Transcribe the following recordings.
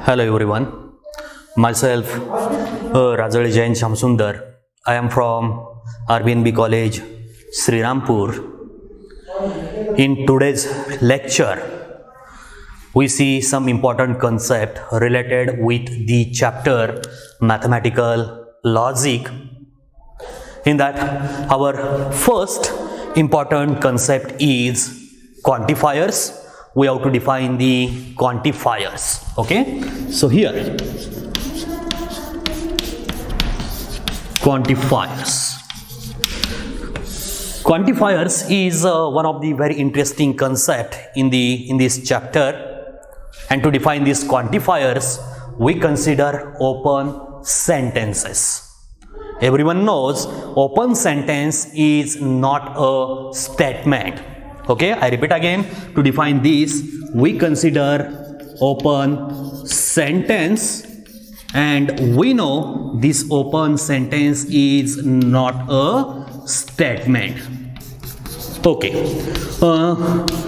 Hello everyone, myself Rajali Jain Shamsundar. I am from RBNB College, Srirampur. In today's lecture, we see some important concept related with the chapter Mathematical Logic. In that, our first important concept is quantifiers. We have to define the quantifiers. Okay, so here quantifiers is one of the very interesting concept in this chapter, and to define these quantifiers we consider open sentences. Everyone knows open sentence is not a statement. Okay, I repeat again, to define this we consider open sentence, and we know this open sentence is not a statement. Okay,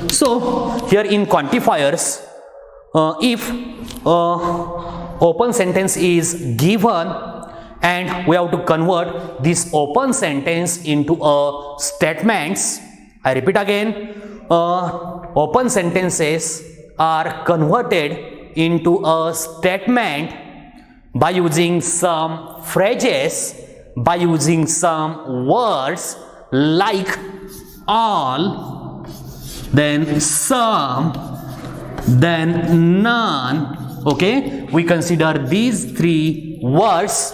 so here in quantifiers, if open sentence is given and we have to convert this open sentence into a statements. I repeat again, open sentences are converted into a statement by using some phrases, by using some words like all, then some, then none. Okay, we consider these three words.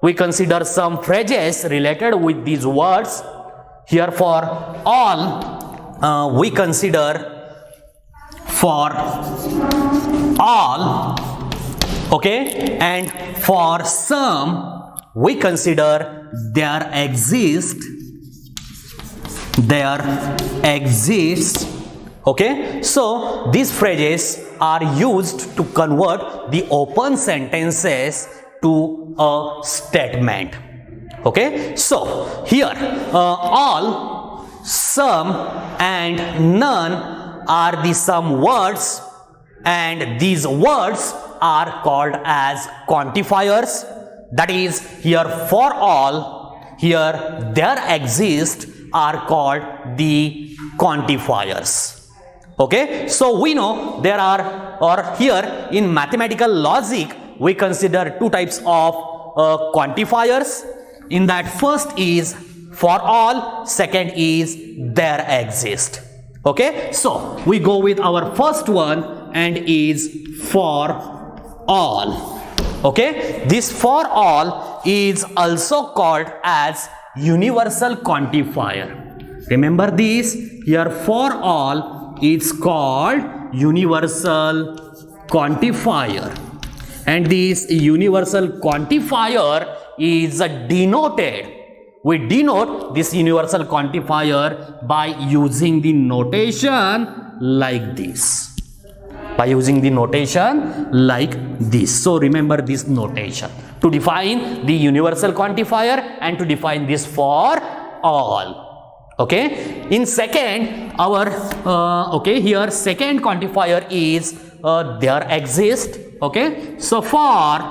We consider some phrases related with these words. Here for all, we consider for all, okay, and for some we consider there exists, okay. So these phrases are used to convert the open sentences to a statement. Okay, so here all, some and none are the some words, and these words are called as quantifiers. That is, here for all, here there exist are called the quantifiers. Okay, so we know there are, or here in mathematical logic we consider two types of quantifiers. In that, first is for all, second is there exist. Okay, so we go with our first one, and is for all. Okay, this for all is also called as universal quantifier. Remember this, here for all is called universal quantifier, and this universal quantifier is denoted. We denote this universal quantifier by using the notation like this. By using the notation like this. So remember this notation to define the universal quantifier and to define this for all. Okay. In second, our here second quantifier is there exist. Okay. So for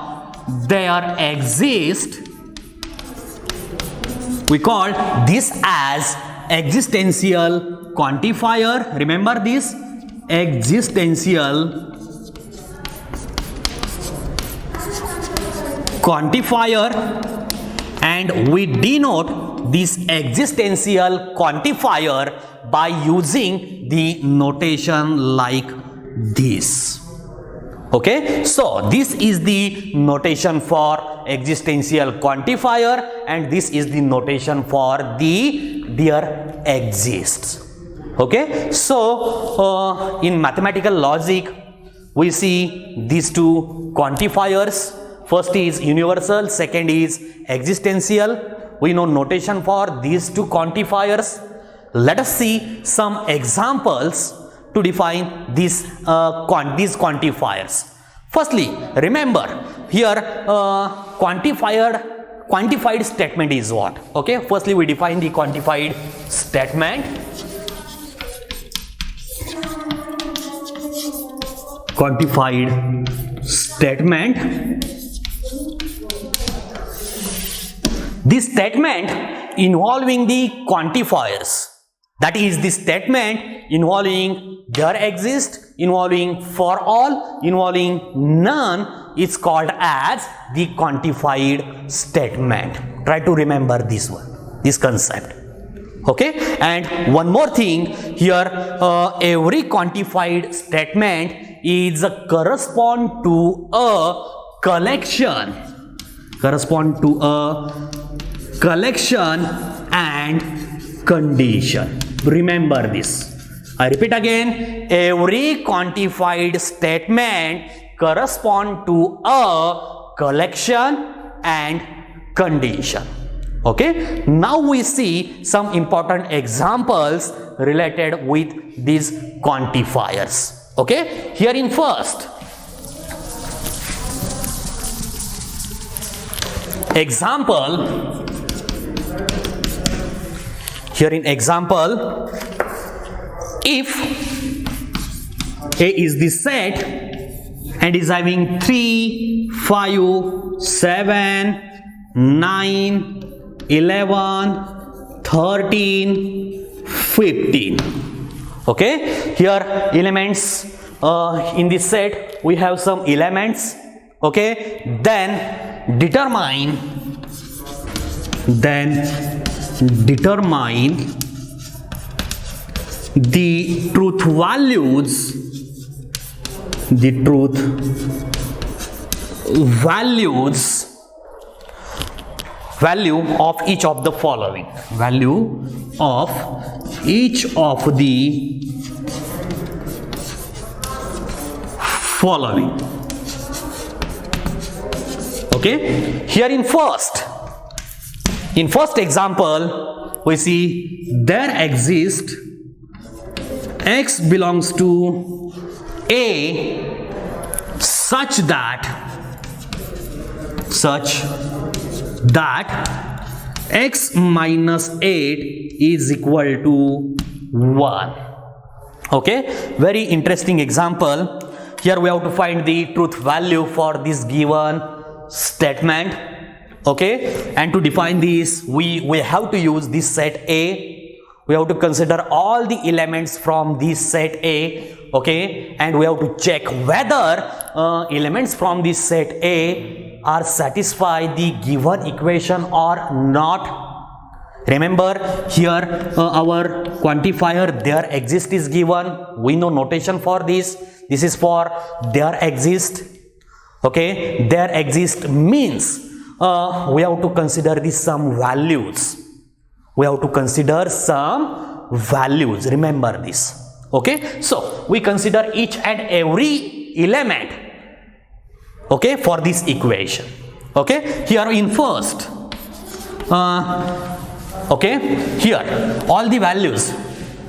there exist, we call this as existential quantifier. Remember this, existential quantifier, and we denote this existential quantifier by using the notation like this. Okay, so this is the notation for existential quantifier, and this is the notation for the there exists. Okay, so in mathematical logic we see these two quantifiers. First is universal, second is existential. We know notation for these two quantifiers. Let us see some examples to define these quantifiers. Firstly, remember here quantified statement is what? Okay, firstly we define the quantified statement. Quantified statement. This statement involving the quantifiers, that is the statement involving there exist, involving for all, involving none, is called as the quantified statement. Try to remember this one, this concept. Okay, and one more thing here, every quantified statement is correspond to a collection, and condition. Remember this. I repeat again, every quantified statement correspond to a collection and condition. Okay, now we see some important examples related with these quantifiers. Okay, here in first example, if A is the set and is having 3, 5, 7, 9, 11, 13, 15. Okay, here elements in this set we have some elements. Okay, then determine the truth values value of each of the following, Okay, here in first example we see there exists x belongs to A such that x minus 8 is equal to 1. Okay, very interesting example. Here we have to find the truth value for this given statement. Okay, and to define this we have to use this set A. We have to consider all the elements from this set A. Okay, and we have to check whether elements from this set A are satisfy the given equation or not. Remember here our quantifier there exist is given. We know notation for this. This is for there exist. Okay, there exist means we have to consider some values. Remember this. Okay, so we consider each and every element, okay, for this equation. Okay, here in first, okay, here all the values,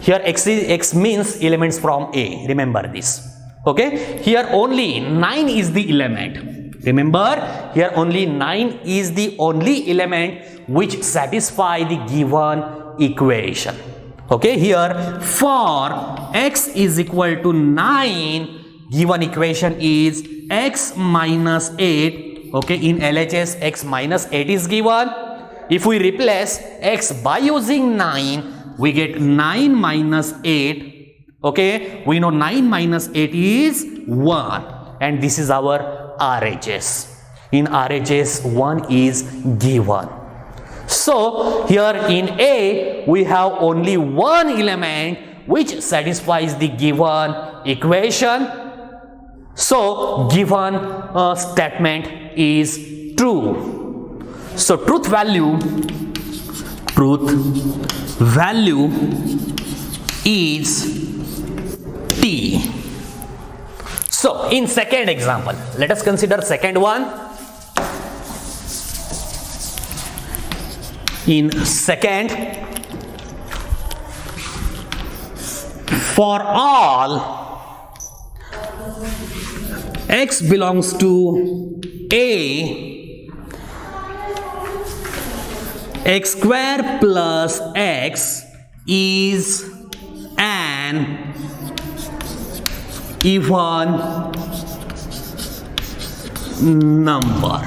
here x means elements from A. Remember this. Okay, here only 9 is the element. Remember, here only 9 is the only element which satisfy the given equation. Okay, here for x is equal to 9, given equation is x minus 8. Okay, in LHS x minus 8 is given. If we replace x by using 9, we get 9 minus 8. Okay, we know 9 minus 8 is 1, and this is our RHS. In RHS 1 is given. So here in A we have only one element which satisfies the given equation. So given statement is true. So truth value is T. So in second example, let us consider second one. In second, for all x belongs to A, x square plus x is an even number.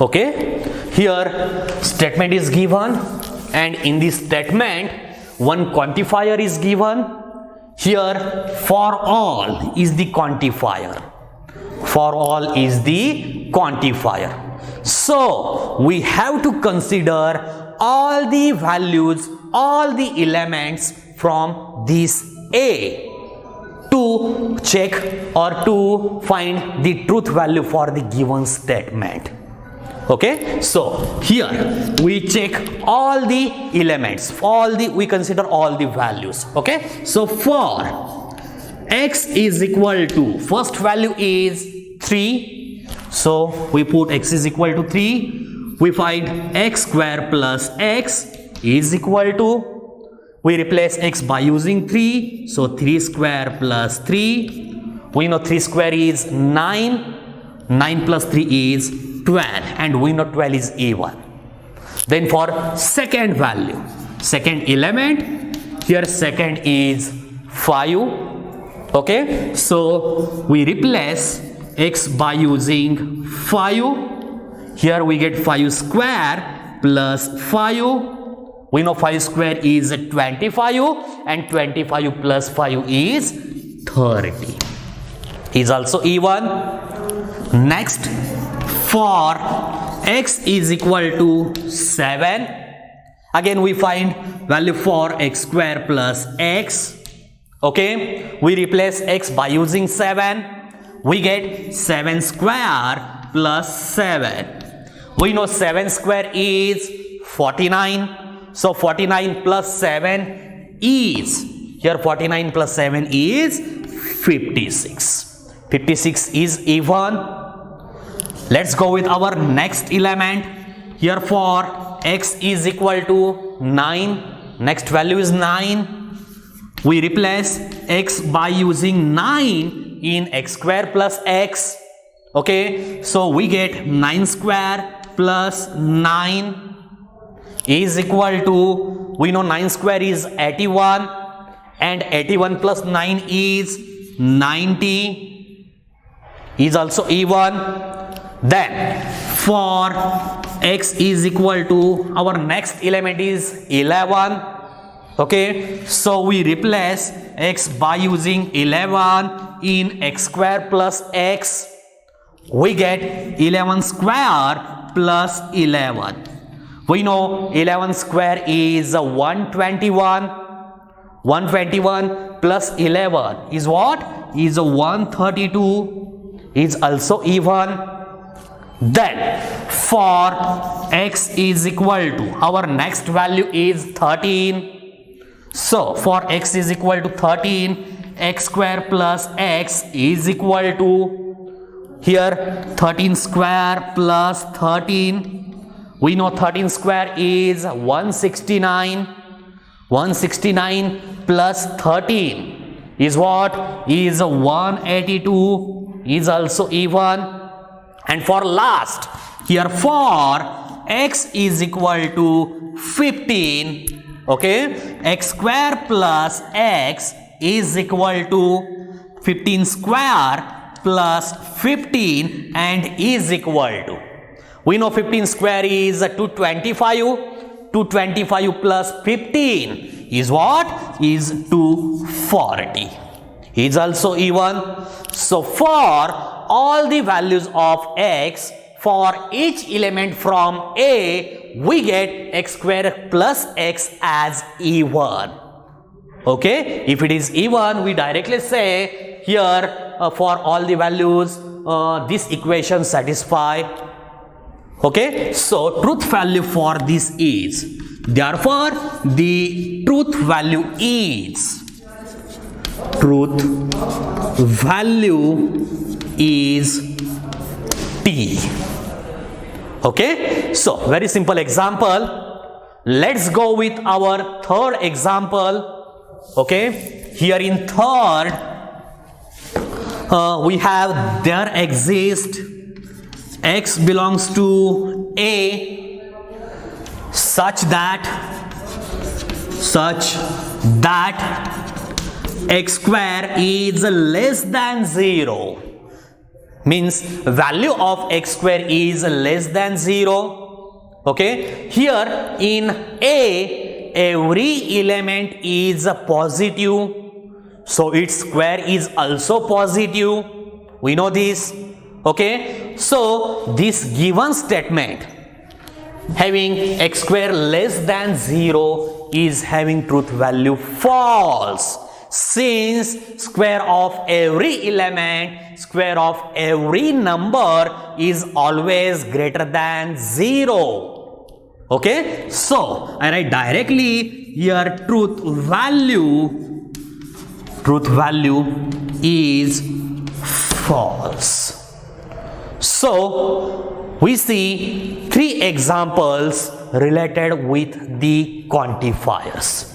Okay, here statement is given, and in this statement one quantifier is given. Here for all is the quantifier. For all is the quantifier. So we have to consider all the values, all the elements from this A to check or to find the truth value for the given statement. Okay, so here we check all the elements, we consider all the values. Okay, so for x is equal to, first value is 3, so we put x is equal to 3. We find x square plus x is equal to, we replace x by using 3, so 3 square plus 3, we know 3 square is 9, 9 plus 3 is 12, and we know 12 is even. Then for second value, second element, here second is 5. Okay, so we replace x by using 5. Here we get 5 square plus 5. We know 5 square is 25, and 25 plus 5 is 30. Is also even. Next, for x is equal to 7, again we find value for x square plus x. Okay, we replace x by using 7. We get 7 square plus 7. We know 7 square is 49. So 49 plus 7 is, here 49 plus 7 is 56. 56 is even. Let's go with our next element. Here for x is equal to 9. Next value is 9. We replace x by using 9 in x square plus x. Okay, so we get 9 square plus 9 is equal to, we know 9 square is 81, and 81 plus 9 is 90, is also even. Then for x is equal to, our next element is 11. Okay, so we replace x by using 11 in x square plus x. We get 11 square plus 11. We know 11 square is 121. 121 plus 11 is what? Is 132. Is also even. Then for x is equal to, our next value is 13. So for x is equal to 13, x square plus x is equal to, here 13 square plus 13. We know 13 square is 169. 169 plus 13 is what? Is 182. Is also even. And for last, here for x is equal to 15. Okay, x square plus x is equal to 15 square plus 15 and is equal to, we know 15 square is 225. 225 plus 15 is what? Is 240. Is also even. So for all the values of x, for each element from A, we get x square plus x as even. Okay, if it is even, we directly say here for all the values this equation satisfy. Okay, so truth value for this is, therefore the truth value is, truth value is T. Okay, so very simple example. Let's go with our third example. Okay, here in third we have, there exists x belongs to A such that x square is less than 0. means value of x square is less than 0. Okay, here in A, every element is positive, so its square is also positive. We know this. Okay, so this given statement having x square less than 0 is having truth value false, since square of every element, square of every number is always greater than 0. Okay, so I write directly here truth value is false. So we see 3 examples related with the quantifiers.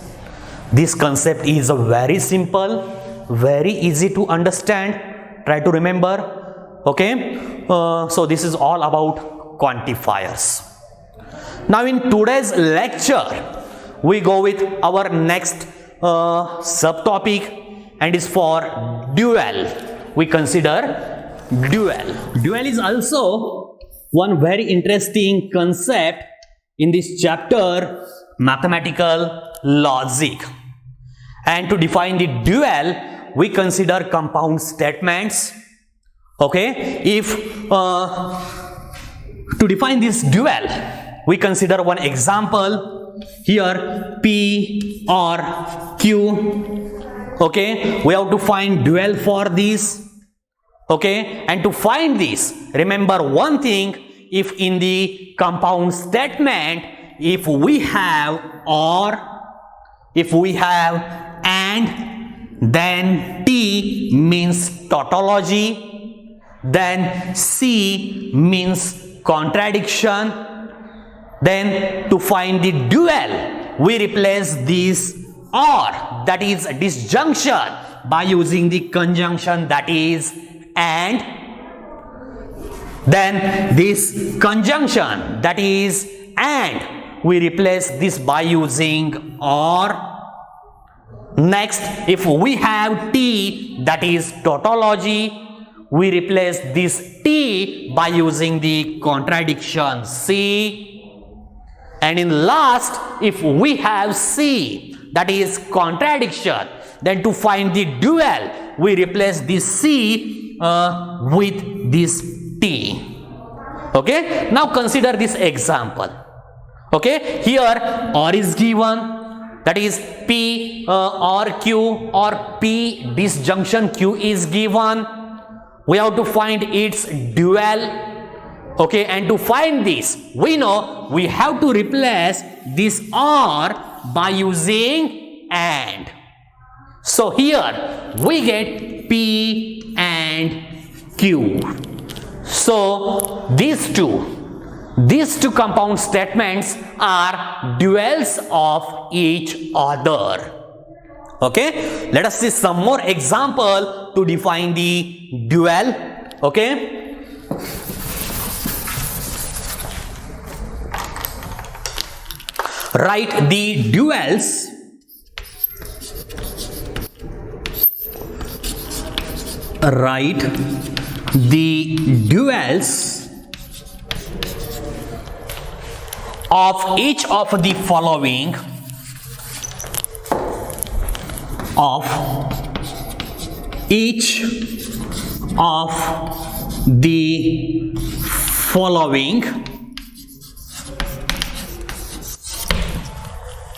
This concept is very simple, very easy to understand. Try to remember. Okay, so this is all about quantifiers. Now in today's lecture, we go with our next subtopic, and is for dual. We consider dual. Dual is also one very interesting concept in this chapter, mathematical logic. And to define the dual, we consider compound statements. Okay, if to define this dual, we consider one example here, P or Q. Okay, we have to find dual for this. Okay, and to find this, remember one thing: if in the compound statement, if we have or, if we have and, then T means tautology, then C means contradiction. Then to find the dual, we replace this or, that is disjunction, by using the conjunction, that is and. Then this conjunction, that is and, we replace this by using or. Next, if we have T, that is tautology, we replace this T by using the contradiction C. And in last, if we have C, that is contradiction, then to find the dual, we replace this C with this T. Okay, now consider this example. Okay, here or is given, that is P or Q, or P disjunction Q is given. We have to find its dual. Okay, and to find this, we know we have to replace this or by using and. So here we get P and Q. So these two compound statements are duals of each other. Okay, let us see some more example to define the dual. Okay, write the duals of each of the following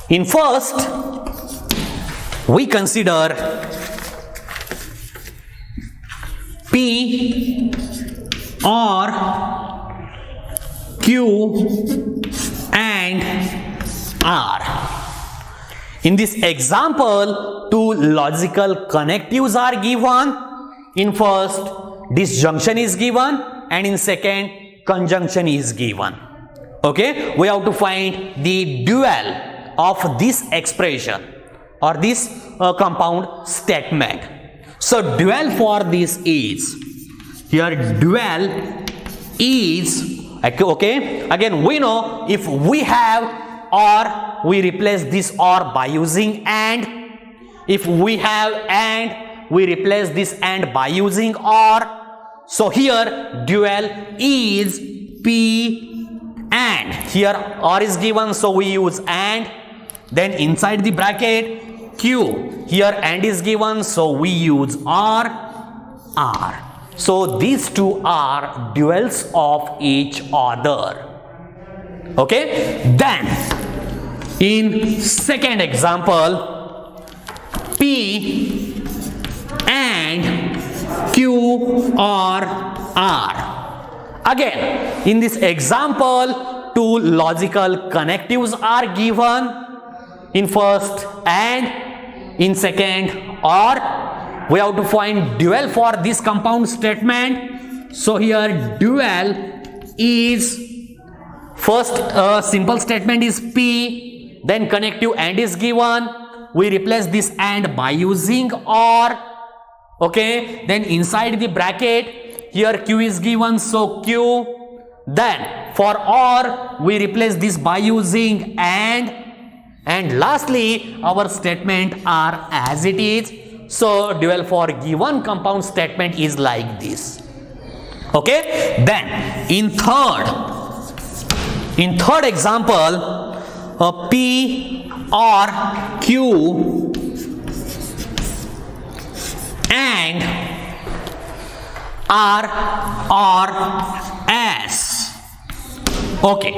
In first, we consider P or Q and R. In this example, two logical connectives are given. In first, disjunction is given, and in second, conjunction is given. Okay, we have to find the dual of this expression or this compound statement. So dual for this is, here dual is, okay, again we know if we have or, we replace this or by using and. If we have and, we replace this and by using or. So here dual is P and, here OR is given, so we use and. Then inside the bracket Q, here AND is given, so we use OR, R. So these two are duals of each other. Okay, then in second example, P and Q or R. Again, in this example, two logical connectives are given. In first and in second OR. We have to find dual for this compound statement. So here dual is, first simple statement is P, then connective AND is given. We replace this AND by using OR. Okay, then inside the bracket here Q is given, so Q. Then for OR we replace this by using and lastly our statement are as it is. So dual for given compound statement is like this. Okay, then in third example, P or Q and R or S. Okay,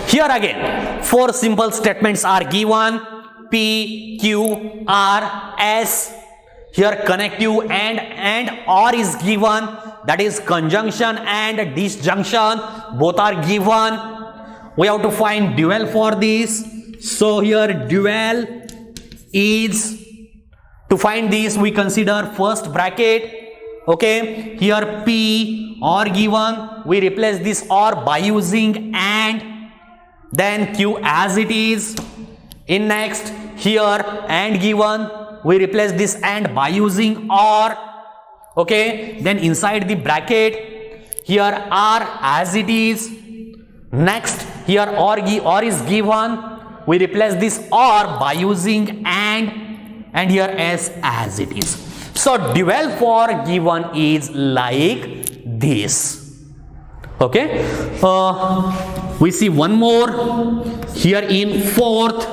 here again four simple statements are given, P, Q, R, S. Here connective and OR is given, that is conjunction and disjunction, both are given. We have to find dual for this. So here dual is, to find this we consider first bracket. Okay, here P OR given, we replace this OR by using and, then Q as it is. In next, here AND given, we replace this AND by using OR. Okay, then inside the bracket here R as it is. Next, here OR is given, we replace this OR by using and here S as it is. So dual for given is like this. Okay, we see one more here in fourth,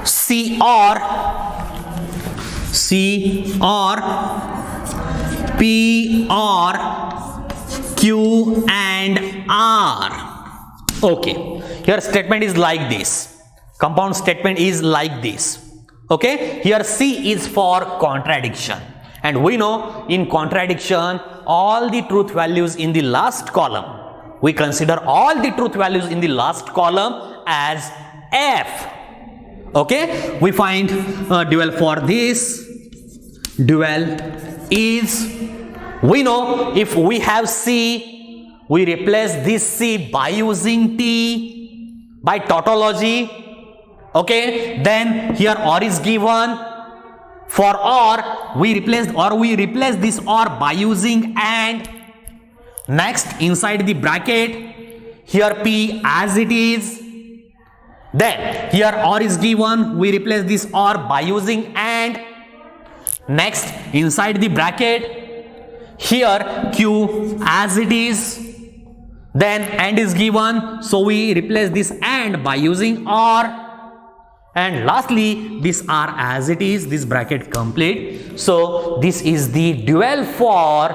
C or P or Q and R. Okay, here statement is like this, compound statement is like this. Okay, here C is for contradiction, and we know in contradiction all the truth values in the last column, we consider all the truth values in the last column as F. Okay, we find dual for this. Dual is, we know if we have C, we replace this C by using T by tautology. Okay, then here OR is given. For OR we replace this OR by using AND. Next, inside the bracket here P as it is. Then here OR is given, we replace this OR by using AND. Next, inside the bracket here Q as it is. Then AND is given, so we replace this AND by using OR. And lastly, this R as it is, this bracket complete. So this is the dual for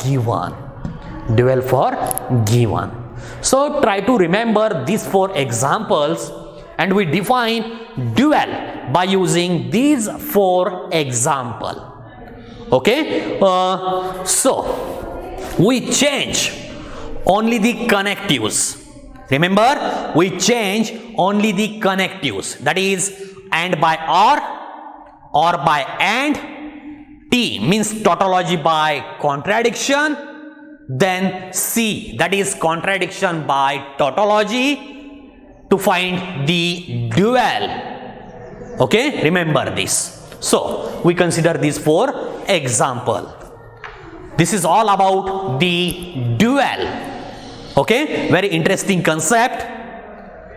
given. Dual for given. So try to remember these four examples, and we define dual by using these four examples. Okay, so we change only the connectives. Remember, we change only the connectives, that is AND by OR by AND, T means tautology by contradiction, then C, that is contradiction by tautology, to find the dual. Okay, remember this. So we consider these four examples. This is all about the dual. Okay, very interesting concept.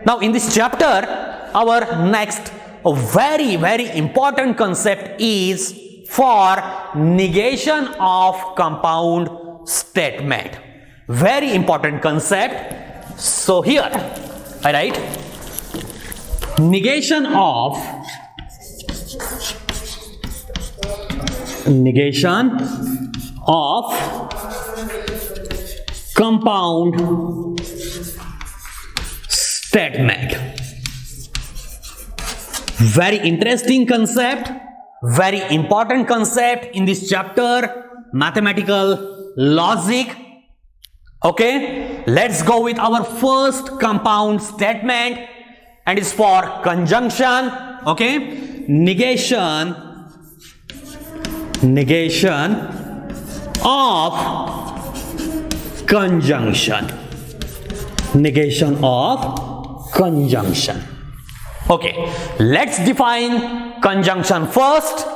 Now in this chapter, our next very important concept is for negation of compound statement. Very important concept. So here I write negation of compound statement. Very interesting concept, very important concept in this chapter, mathematical logic. Okay, let's go with our first compound statement, and it's for conjunction. Okay, negation of conjunction. Negation of conjunction. Okay, let's define conjunction first.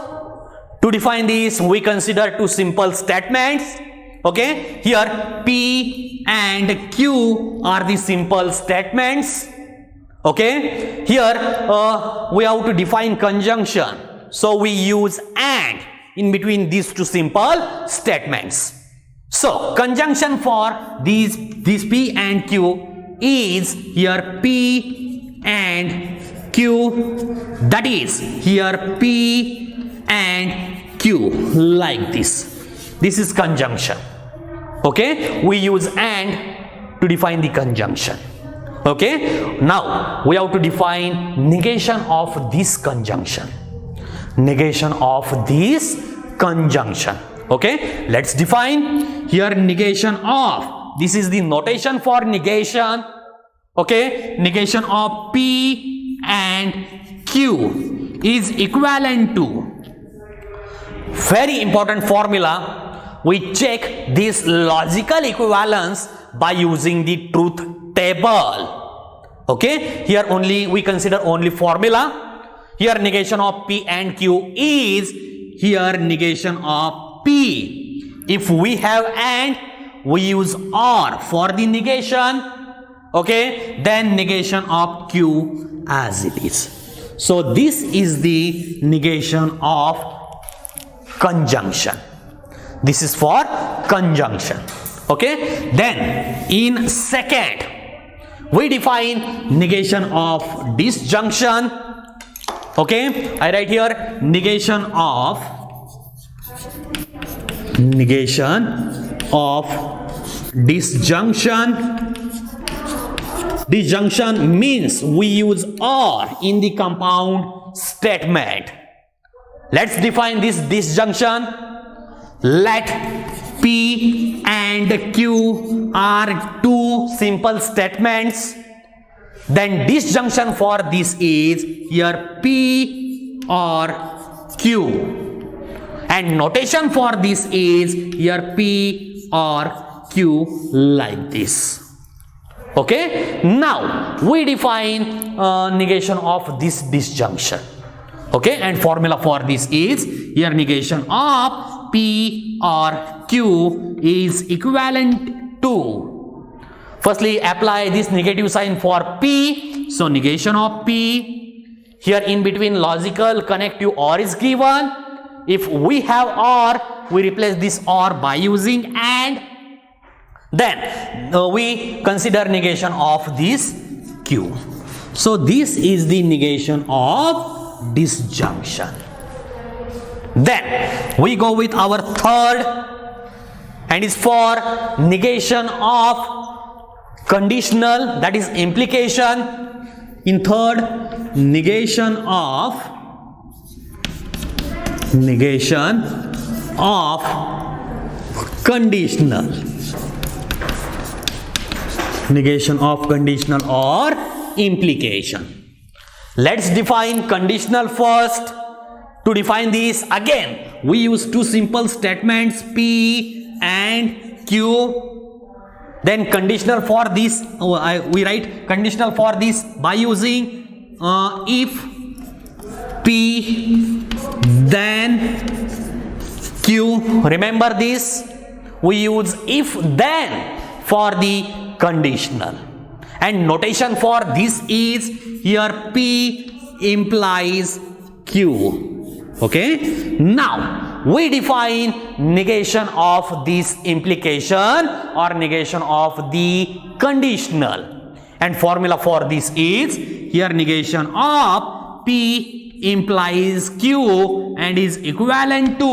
To define this, we consider two simple statements. Okay, here P and Q are the simple statements. Okay, here we have to define conjunction, so we use AND in between these two simple statements. So conjunction for these P and Q is here P and Q, that is here P and Q, like this. This is conjunction. Okay, we use AND to define the conjunction. Okay, now we have to define negation of this conjunction. Negation of this conjunction. Okay, let's define here negation of. This is the notation for negation. Okay, negation of P and Q is equivalent to, very important formula. We check this logical equivalence by using the truth table. Okay, here only we consider only formula. Here negation of P and Q is here negation of P. If we have AND, we use OR for the negation. Okay, then negation of Q as it is. So this is the negation of conjunction. This is for conjunction. Okay, then in second we define negation of disjunction. Okay, I write here negation of disjunction. Disjunction means we use OR in the compound statement. Let's define this disjunction. Let P and Q are two simple statements. Then disjunction for this is here P or Q. And notation for this is here P or Q, like this. Okay, now we define negation of this disjunction. Okay, and formula for this is here negation of P or Q is equivalent to, firstly apply this negative sign for P, so negation of P. Here in between logical connective OR is given. If we have OR, we replace this OR by using AND. Then we consider negation of this Q. So this is the negation of disjunction. Then we go with our third, and is for negation of conditional, that is implication. In third, negation of conditional. Negation of conditional or implication. Let's define conditional first. To define this, again we use two simple statements P and Q. Then conditional for this, we write conditional for this by using if P then Q. Remember this, we use if then for the conditional, and notation for this is here P implies Q. Okay, now we define negation of this implication or negation of the conditional, and formula for this is here negation of P implies Q and is equivalent to,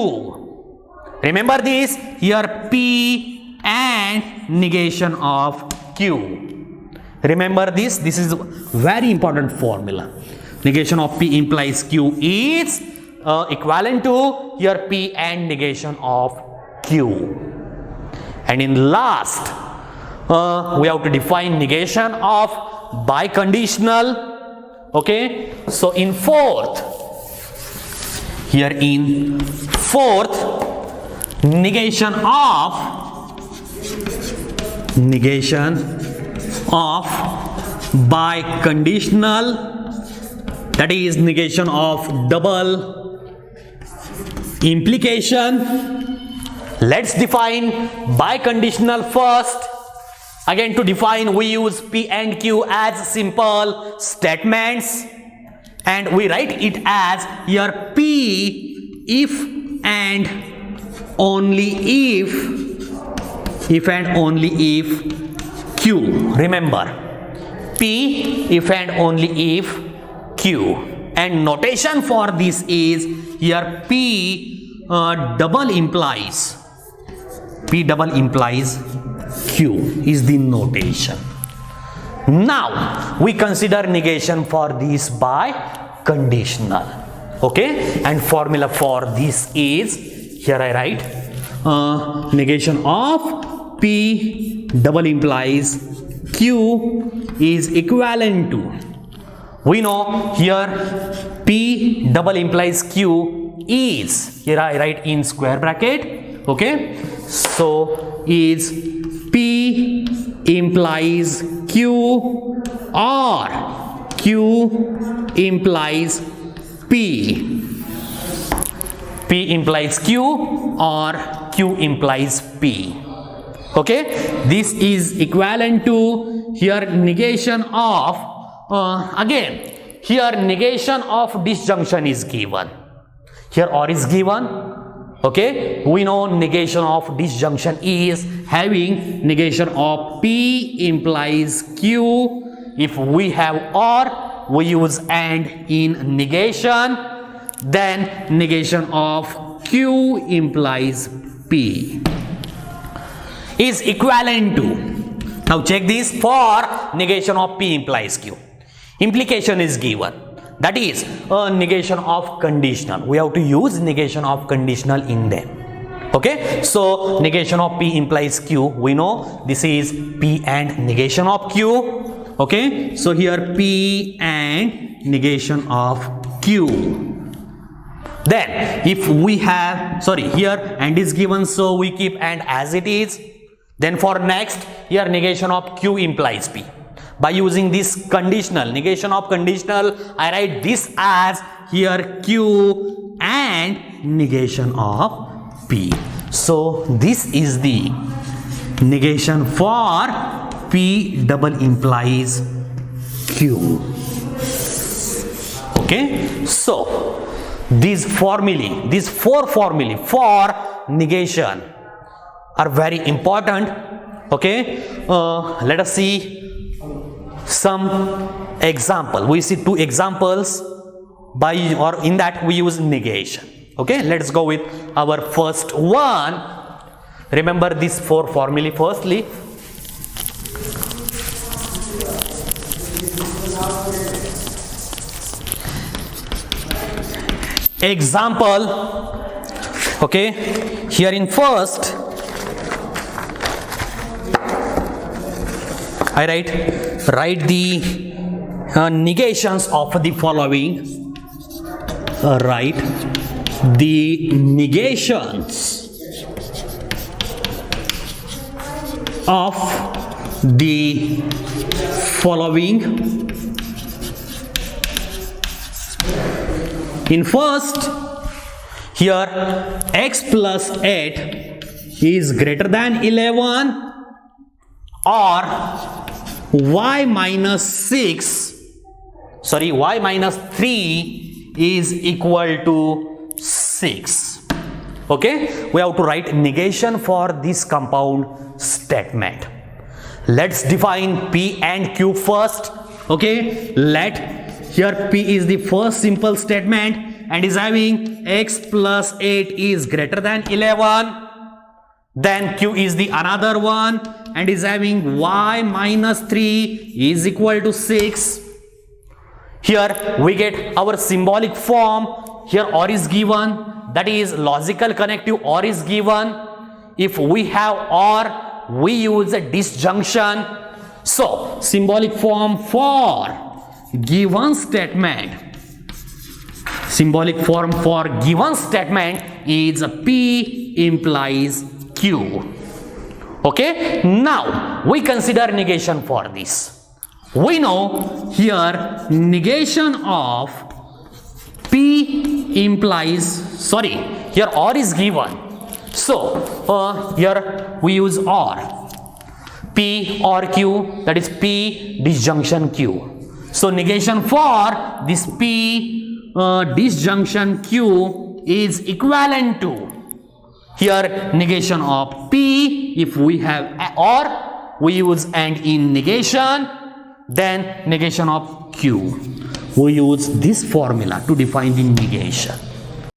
remember this, here P and negation of Q. Remember this is very important formula. Negation of P implies Q is equivalent to here P and negation of Q. And in last, we have to define negation of biconditional. Okay, so in fourth, negation of biconditional, that is negation of double implication. Let's define biconditional first. Again, to define, we use P and Q as simple statements, and we write it as here P if and only if and only if Q. Remember, P if and only if Q. And notation for this is here P double implies Q is the notation. Now we consider negation for this biconditional. Okay, and formula for this is here I write negation of P double implies Q is equivalent to, we know here P double implies Q is, here I write in square bracket. Okay, so is P implies Q or Q implies P. P implies Q or Q implies P. Okay, this is equivalent to here negation of again here negation of disjunction is given, here or is given. Okay, we know negation of disjunction is having negation of P implies Q. If we have or, we use and in negation, then negation of Q implies P is equivalent to, now check this, for negation of P implies Q, implication is given, that is a negation of conditional. We have to use negation of conditional in them. Okay, so negation of P implies Q, we know this is P and negation of Q. Okay, so here P and negation of Q. Then if we have, here and is given, so we keep and as it is. Then for next, here negation of Q implies P. By using this conditional, negation of conditional, I write this as here Q and negation of P. So this is the negation for P double implies Q. Okay, so these four formulae for negation are very important. Okay, let us see some example. We see two examples by or in that we use negation. Okay, let's go with our first one. Remember these four formulae firstly. Example. Okay, here in first I write the negations of the following. Write the negations of the following. In first, here x plus 8 is greater than 11 or y minus 3 is equal to 6. Okay, we have to write negation for this compound statement. Let's define P and Q first. Okay, here P is the first simple statement and is having x plus 8 is greater than 11. Then Q is the another one and is having y minus 3 is equal to 6. Here we get our symbolic form. Here OR is given, that is logical connective OR is given. If we have OR, we use a disjunction. So symbolic form for given statement, symbolic form for given statement is P implies Q. Okay, now we consider negation for this. We know here negation of P implies, here OR is given. So here we use OR. P or Q, that is P disjunction Q. So negation for this P disjunction Q is equivalent to here negation of P. If we have OR, we use AND in negation. Then negation of Q. We use this formula to define the negation.